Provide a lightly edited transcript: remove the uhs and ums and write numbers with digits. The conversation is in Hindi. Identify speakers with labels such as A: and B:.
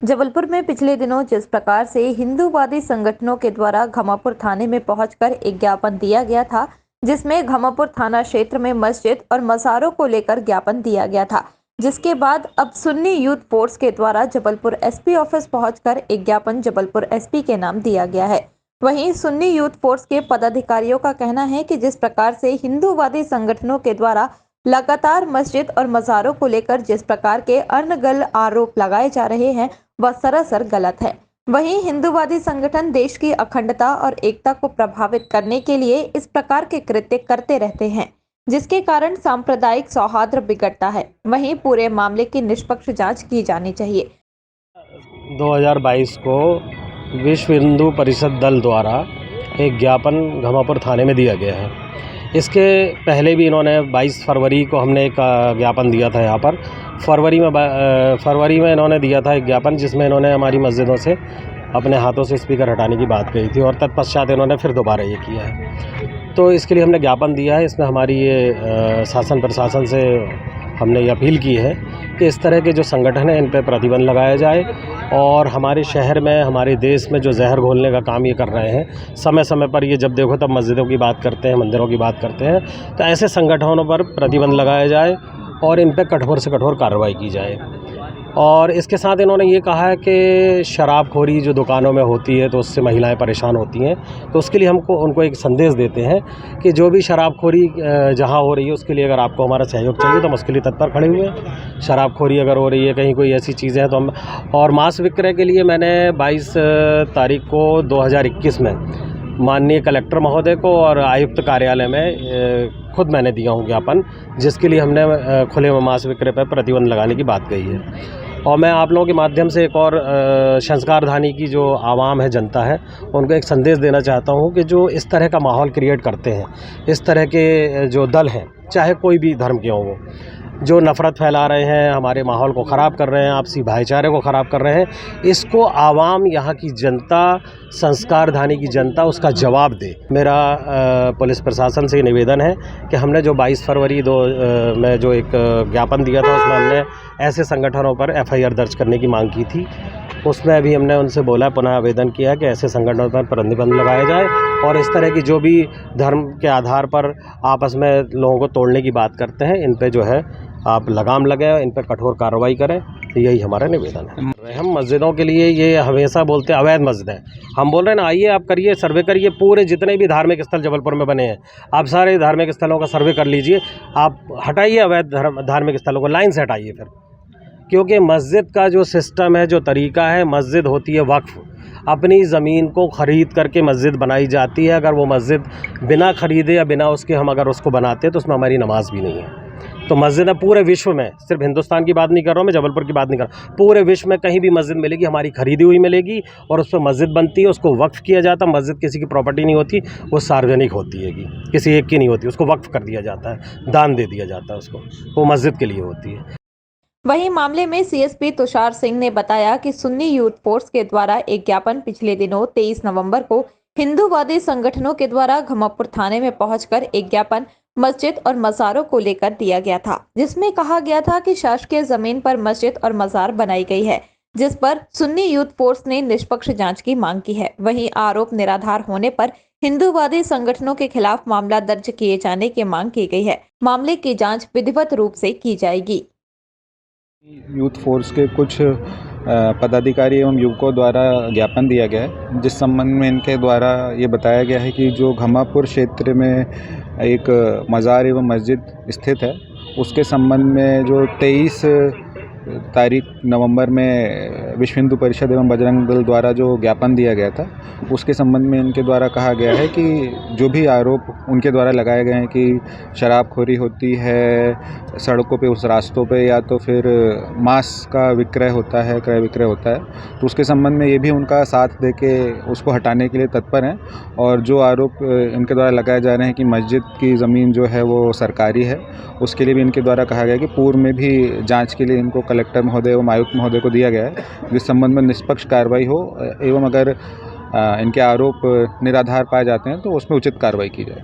A: जबलपुर में पिछले दिनों जिस प्रकार से हिंदूवादी संगठनों के द्वारा घमापुर थाने में पहुंचकर एक ज्ञापन दिया गया था, जिसमें घमापुर थाना क्षेत्र में मस्जिद और मज़ारों को लेकर ज्ञापन दिया गया था, जिसके बाद अब सुन्नी यूथ फोर्स के द्वारा जबलपुर एसपी ऑफिस पहुंचकर एक ज्ञापन जबलपुर एसपी के नाम दिया गया है। वहीं सुन्नी यूथ फोर्स के पदाधिकारियों का कहना है कि जिस प्रकार से हिंदूवादी संगठनों के द्वारा लगातार मस्जिद और मज़ारों को लेकर जिस प्रकार के अनगढ़ आरोप लगाए जा रहे हैं, वह सरासर गलत है। वहीं हिंदूवादी संगठन देश की अखंडता और एकता को प्रभावित करने के लिए इस प्रकार के कृत्य करते रहते हैं, जिसके कारण सांप्रदायिक सौहार्द बिगड़ता है। वहीं पूरे मामले की निष्पक्ष जांच की जानी चाहिए।
B: 2022 को विश्व हिंदू परिषद दल द्वारा एक ज्ञापन घमापुर थाने में दिया गया है। इसके पहले भी इन्होंने 22 फरवरी को हमने एक ज्ञापन दिया था। यहाँ पर फरवरी में इन्होंने दिया था एक ज्ञापन, जिसमें इन्होंने हमारी मस्जिदों से अपने हाथों से स्पीकर हटाने की बात कही थी और तत्पश्चात इन्होंने फिर दोबारा ये किया है। तो इसके लिए हमने ज्ञापन दिया है। इसमें हमारी ये शासन प्रशासन से हमने ये अपील की है कि इस तरह के जो संगठन हैं इन पर प्रतिबंध लगाया जाए और हमारे शहर में, हमारे देश में जो जहर घोलने का काम ये कर रहे हैं, समय समय पर ये जब देखो तब मस्जिदों की बात करते हैं, मंदिरों की बात करते हैं, तो ऐसे संगठनों पर प्रतिबंध लगाया जाए और इन पर कठोर से कठोर कार्रवाई की जाए। और इसके साथ इन्होंने ये कहा है कि शराबखोरी जो दुकानों में होती है तो उससे महिलाएं परेशान होती हैं, तो उसके लिए उनको एक संदेश देते हैं कि जो भी शराबखोरी जहां हो रही है उसके लिए अगर आपको हमारा सहयोग चाहिए तो हम उसके लिए तत्पर खड़े हुए हैं। शराबखोरी अगर हो रही है, कहीं कोई ऐसी चीज़ें हैं तो हम, और मांस विक्रय के लिए मैंने 22 तारीख को 2021 में माननीय कलेक्टर महोदय को और आयुक्त कार्यालय में खुद मैंने दिया हूँ ज्ञापन, जिसके लिए हमने खुले में मांस विक्रय पर प्रतिबंध लगाने की बात कही है। और मैं आप लोगों के माध्यम से एक और संस्कारधानी की जो आवाम है, जनता है, उनको एक संदेश देना चाहता हूँ कि जो इस तरह का माहौल क्रिएट करते हैं, इस तरह के जो दल हैं, चाहे कोई भी धर्म के हों, वो जो नफ़रत फैला रहे हैं, हमारे माहौल को ख़राब कर रहे हैं, आपसी भाईचारे को ख़राब कर रहे हैं, इसको आवाम, यहाँ की जनता, संस्कारधानी की जनता उसका जवाब दे। मेरा पुलिस प्रशासन से निवेदन है कि हमने जो 22 फरवरी में जो एक ज्ञापन दिया था, उसमें हमने ऐसे संगठनों पर FIR दर्ज करने की मांग की थी। उसमें अभी हमने उनसे बोला, पुनः आवेदन किया कि ऐसे संगठनों पर प्रतिबंध लगाया जाए और इस तरह की जो भी धर्म के आधार पर आपस में लोगों को तोड़ने की बात करते हैं, इन पे जो है आप लगाम लगाएं, इन पर कठोर कार्रवाई करें। यही हमारा निवेदन है। हम मस्जिदों के लिए ये हमेशा बोलते हैं अवैध मस्जिद है। हम बोल रहे हैं ना, आइए आप करिए, सर्वे करिए, पूरे जितने भी धार्मिक स्थल जबलपुर में बने हैं, आप सारे धार्मिक स्थलों का सर्वे कर लीजिए। आप हटाइए अवैध धार्मिक स्थलों को, लाइन से हटाइए फिर, क्योंकि मस्जिद का जो सिस्टम है, जो तरीका है, मस्जिद होती है वक्फ। अपनी ज़मीन को ख़रीद करके मस्जिद बनाई जाती है। अगर वो मस्जिद बिना ख़रीदे या बिना उसके हम अगर उसको बनाते हैं तो उसमें हमारी नमाज भी नहीं है। तो मस्जिद है पूरे विश्व में, सिर्फ हिंदुस्तान की बात नहीं कर रहा हूँ मैं, जबलपुर की बात नहीं कर रहा, पूरे विश्व में कहीं भी मस्जिद मिलेगी, हमारी खरीदी हुई मिलेगी और उस पर मस्जिद बनती है, उसको वक्फ किया जाता है। मस्जिद किसी की प्रॉपर्टी नहीं होती, वो सार्वजनिक होती है, किसी एक की नहीं होती, उसको वक्फ कर दिया जाता है, दान दे दिया जाता है उसको, वो मस्जिद के लिए होती है।
A: वहीं मामले में CSP तुषार सिंह ने बताया कि सुन्नी यूथ फोर्स के द्वारा एक ज्ञापन पिछले दिनों 23 नवंबर को हिंदूवादी संगठनों के द्वारा घमापुर थाने में पहुंचकर एक ज्ञापन मस्जिद और मज़ारों को लेकर दिया गया था, जिसमें कहा गया था कि शासकीय जमीन पर मस्जिद और मज़ार बनाई गई है, जिस पर सुन्नी यूथ फोर्स ने निष्पक्ष जांच की मांग की है। वहीं आरोप निराधार होने पर हिंदूवादी संगठनों के खिलाफ मामला दर्ज किए जाने की मांग की गई है। मामले की जाँच विधिवत रूप से की जाएगी।
C: यूथ फोर्स के कुछ पदाधिकारी एवं युवकों द्वारा ज्ञापन दिया गया है, जिस संबंध में इनके द्वारा ये बताया गया है कि जो घमापुर क्षेत्र में एक मज़ार एवं मस्जिद स्थित है, उसके संबंध में जो 23 तारीख नवंबर में विश्व हिंदू परिषद एवं बजरंग दल द्वारा जो ज्ञापन दिया गया था, उसके संबंध में इनके द्वारा कहा गया है कि जो भी आरोप उनके द्वारा लगाए गए हैं कि शराबखोरी होती है सड़कों पे, उस रास्तों पे, या तो फिर मांस का विक्रय होता है, क्रय विक्रय होता है, तो उसके संबंध में ये भी उनका साथ देके उसको हटाने के लिए तत्पर हैं। और जो आरोप इनके द्वारा लगाए जा रहे हैं कि मस्जिद की ज़मीन जो है वो सरकारी है, उसके लिए भी इनके द्वारा कहा गया कि पूर्व में भी जाँच के लिए इनको कलेक्टर महोदय एवं आयुक्त महोदय को दिया गया है, जिस संबंध में निष्पक्ष कार्रवाई हो एवं अगर इनके आरोप निराधार पाए जाते हैं तो उसमें उचित कार्रवाई की जाए।